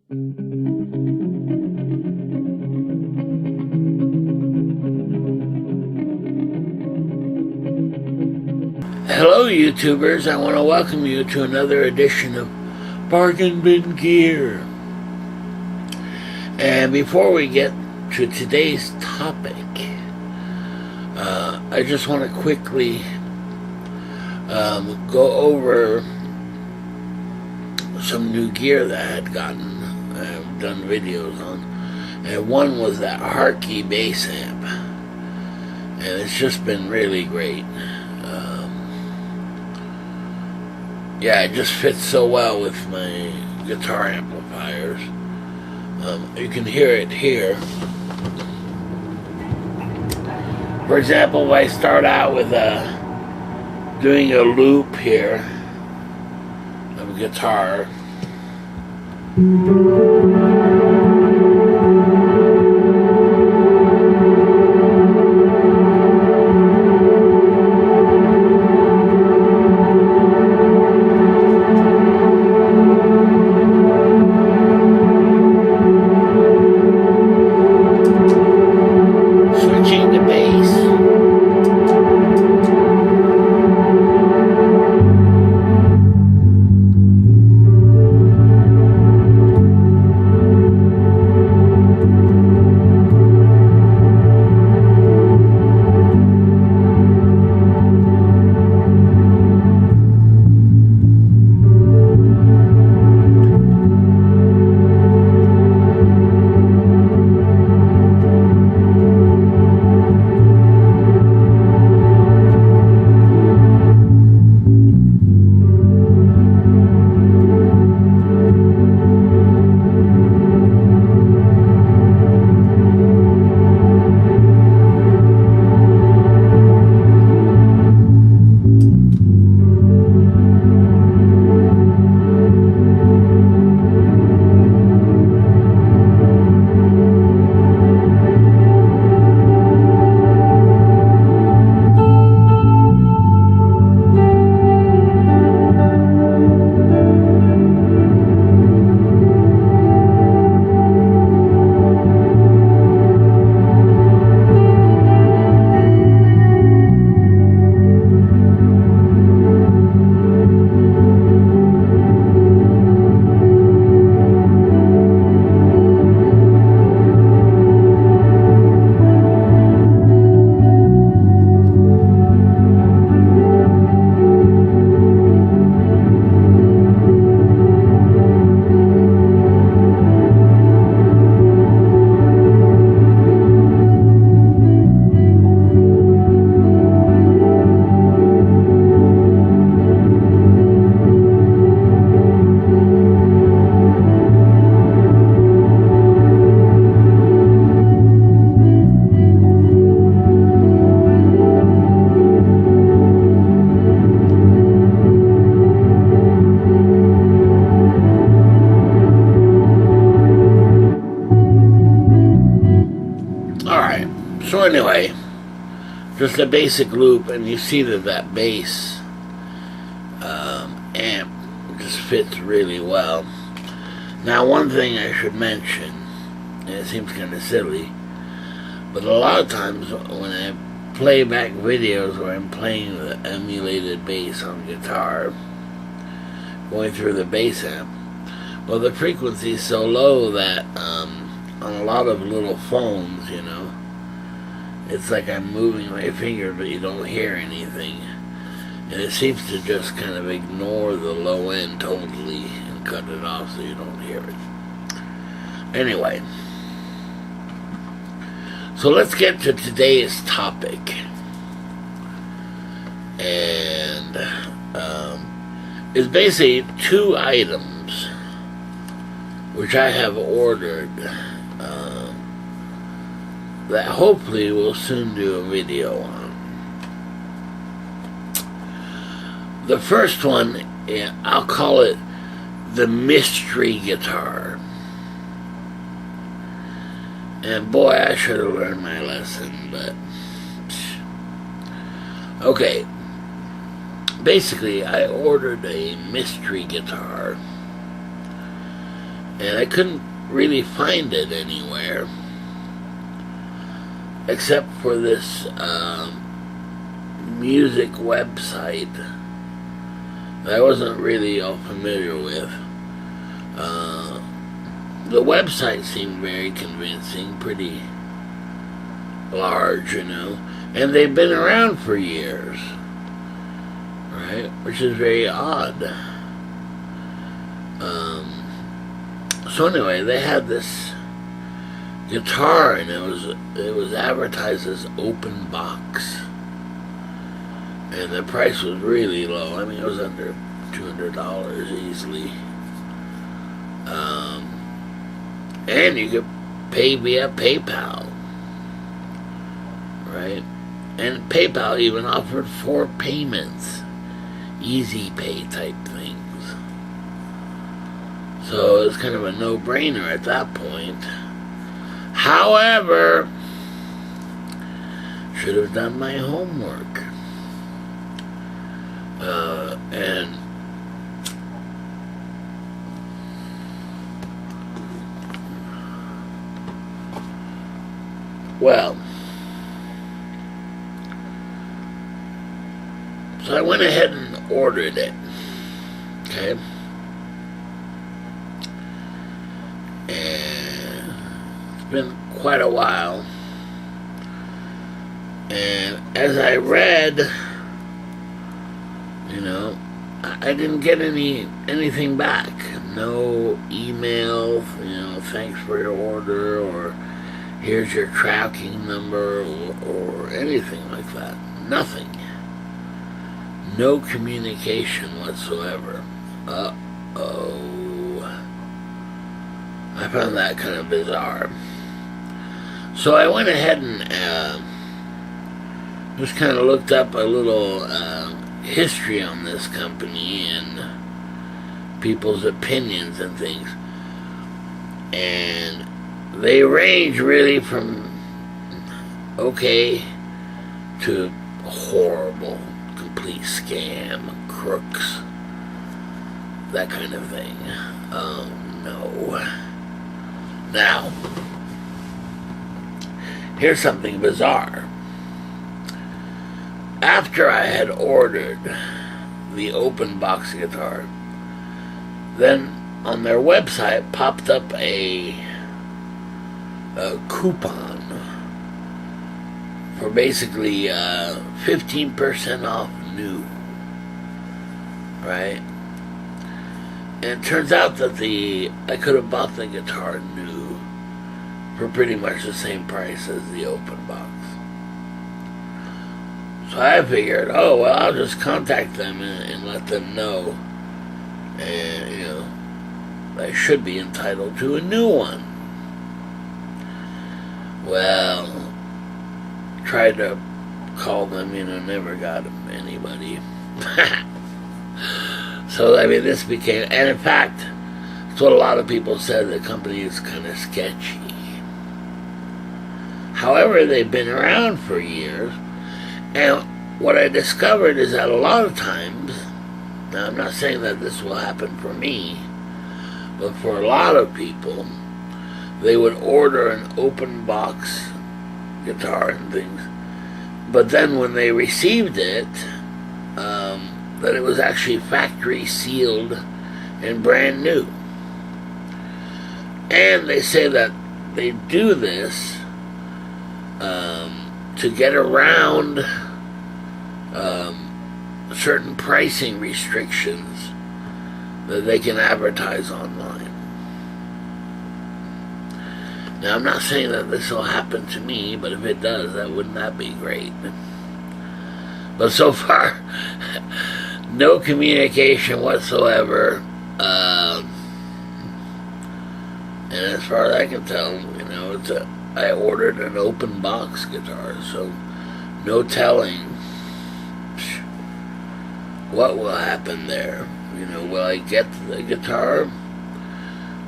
Hello YouTubers, I want to welcome you to another edition of Bargain Bin Gear. And before we get to today's topic, I just want to quickly go over some new gear that I had gotten, I've done videos on. And one was that Hartke bass amp. And it's just been really great. Yeah, it just fits so well with my guitar amplifiers. You can hear it here. For example, if I start out with doing a loop here of a guitar. Switching to bass. So anyway, just a basic loop, and you see that bass amp just fits really well. Now, one thing I should mention, and it seems kind of silly, but a lot of times when I play back videos where I'm playing the emulated bass on guitar, going through the bass amp, well, the frequency is so low that on a lot of little phones, you know, it's like I'm moving my finger, but you don't hear anything. And it seems to just kind of ignore the low end totally and cut it off so you don't hear it. Anyway, so let's get to today's topic. And it's basically two items which I have ordered that hopefully we'll soon do a video on. The first one, I'll call it the mystery guitar. And boy, I should have learned my lesson, but okay. Basically, I ordered a mystery guitar, and I couldn't really find it anywhere except for this music website that I wasn't really all familiar with. The website seemed very convincing, pretty large, and they've been around for years, right? Which is very odd. So anyway, they had this guitar, and it was advertised as open box, and the price was really low. I mean, it was under $200 easily. And you could pay via PayPal, right? And PayPal even offered 4 payments, easy pay type things. So it was kind of a no-brainer at that point. However, should have done my homework. And well, so I went ahead and ordered it, okay? And it's been quite a while. And as I read, I didn't get anything back. No email, thanks for your order, or here's your tracking number, or anything like that. Nothing. No communication whatsoever. Uh-oh. I found that kind of bizarre. So I went ahead and just kind of looked up a little history on this company and people's opinions and things. And they range really from okay to horrible, complete scam, crooks, that kind of thing. Oh no. Now, here's something bizarre. After I had ordered the open box guitar, then on their website popped up a coupon for basically 15% off new, right? And it turns out that I could have bought the guitar new for pretty much the same price as the open box. So I figured, I'll just contact them and let them know, and I should be entitled to a new one. Well, tried to call them, never got anybody. So, this became, and in fact, that's what a lot of people said, the company is kind of sketchy. However, they've been around for years, and what I discovered is that a lot of times, now I'm not saying that this will happen for me, but for a lot of people, they would order an open box guitar and things, but then when they received it, that it was actually factory sealed and brand new. And they say that they do this to get around certain pricing restrictions that they can advertise online. Now, I'm not saying that this will happen to me, but if it does, wouldn't that be great? But so far, no communication whatsoever. And as far as I can tell, I ordered an open box guitar, so no telling what will happen there. Will I get the guitar?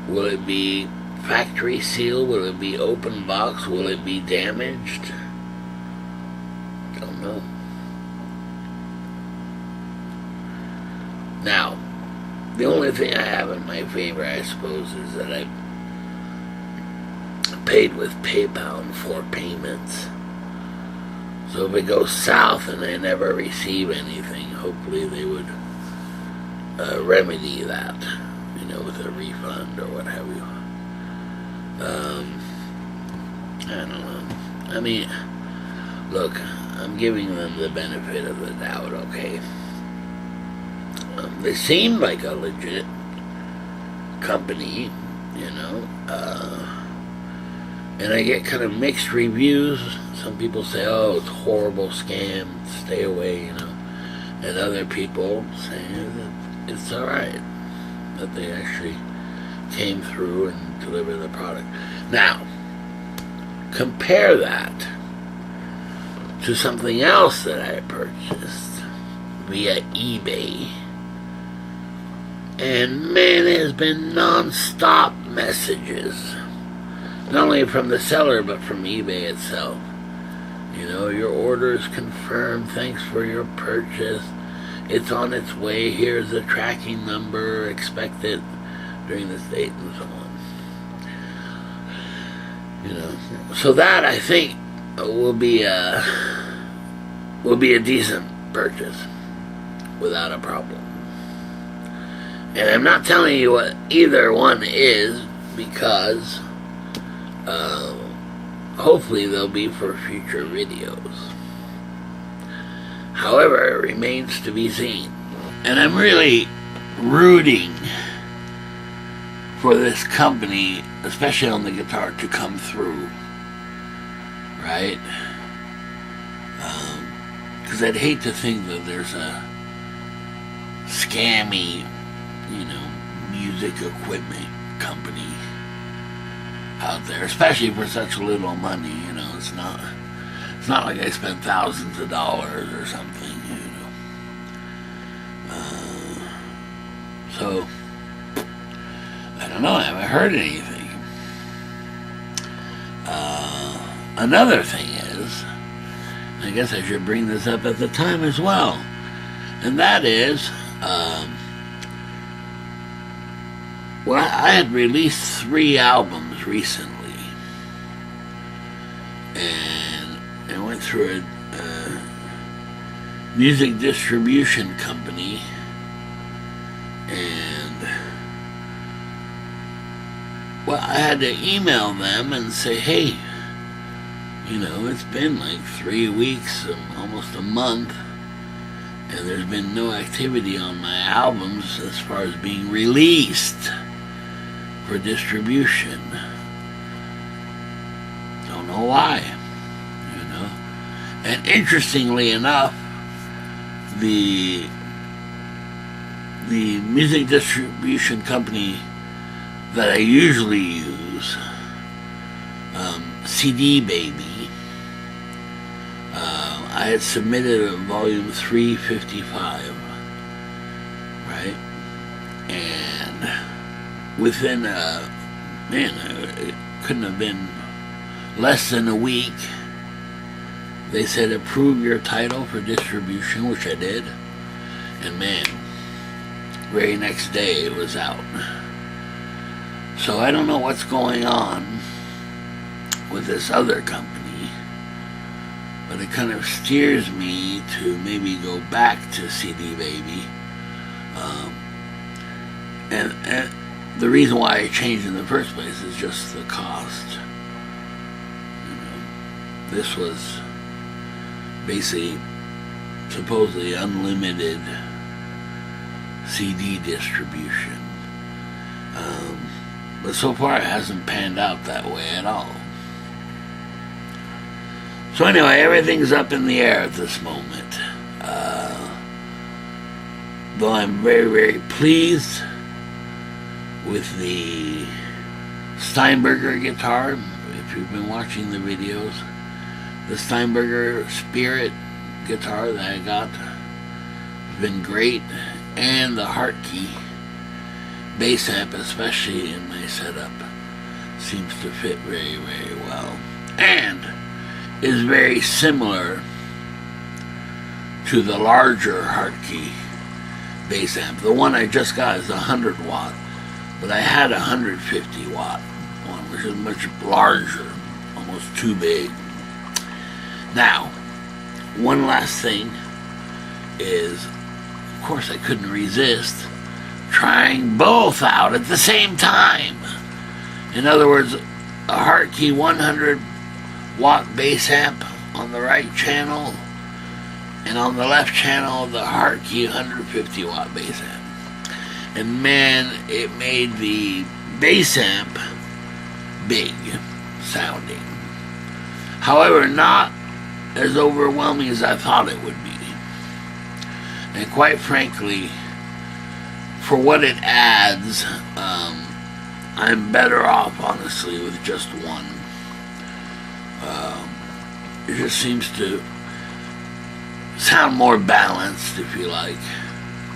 Will it be factory seal? Will it be open box? Will it be damaged? Don't know. Now, The only thing I have in my favor, I suppose, is that I paid with PayPal in 4 payments. So if it goes south and I never receive anything, hopefully they would remedy that, with a refund or what have you. I don't know. I mean, look, I'm giving them the benefit of the doubt, okay? They seem like a legit company, and I get kind of mixed reviews. Some people say, oh, it's a horrible scam, stay away, and other people say that it's alright, that they actually came through and delivered the product. Now, compare that to something else that I purchased via eBay. And man, it has been non-stop messages. Not only from the seller, but from eBay itself. Your order is confirmed. Thanks for your purchase. It's on its way. Here's the tracking number. Expect it during this date and so on. So that, I think, will be a decent purchase without a problem. And I'm not telling you what either one is, because hopefully they'll be for future videos. However, it remains to be seen. And I'm really rooting for this company, especially on the guitar, to come through. Right? Because I'd hate to think that there's a scammy, music equipment company out there, especially for such little money. It's not like I spent thousands of dollars or something. So I don't know. I haven't heard anything. Another thing is, I guess I should bring this up at the time as well, and that is, well, I had released 3 albums recently, and I went through a music distribution company, and, well, I had to email them and say, hey, it's been like 3 weeks, almost a month, and there's been no activity on my albums as far as being released for distribution. Don't know why, And interestingly enough, the music distribution company that I usually use, CD Baby, I had submitted a volume 355, right? And within it couldn't have been less than a week, they said approve your title for distribution, which I did, and man, very next day it was out. So I don't know what's going on with this other company, but it kind of steers me to maybe go back to CD Baby, and the reason why I changed in the first place is just the cost. This was basically supposedly unlimited CD distribution, but so far it hasn't panned out that way at all. So anyway, everything's up in the air at this moment, though I'm very, very pleased with the Steinberger guitar. If you've been watching the videos, the Steinberger Spirit guitar that I got has been great, and the Hartke bass amp, especially in my setup, seems to fit very, very well, and is very similar to the larger Hartke bass amp. The one I just got is 100 watt, but I had a 150 watt one, which is much larger, almost too big. Now, one last thing is, of course, I couldn't resist trying both out at the same time. In other words, a Hartke 100 watt bass amp on the right channel, and on the left channel the Hartke 150 watt bass amp. And man, it made the bass amp big sounding. However, not as overwhelming as I thought it would be. And quite frankly, for what it adds, I'm better off, honestly, with just one. It just seems to sound more balanced, if you like,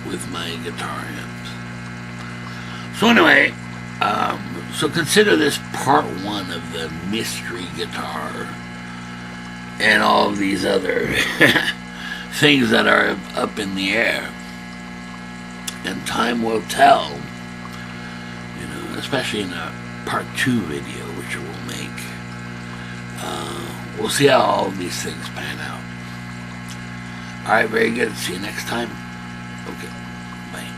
with my guitar amps. So anyway, so consider this part one of the mystery guitar and all of these other things that are up in the air. And time will tell, you know, especially in a part 2 video, which we'll make. We'll see how all of these things pan out. Alright, very good. See you next time. Okay, bye.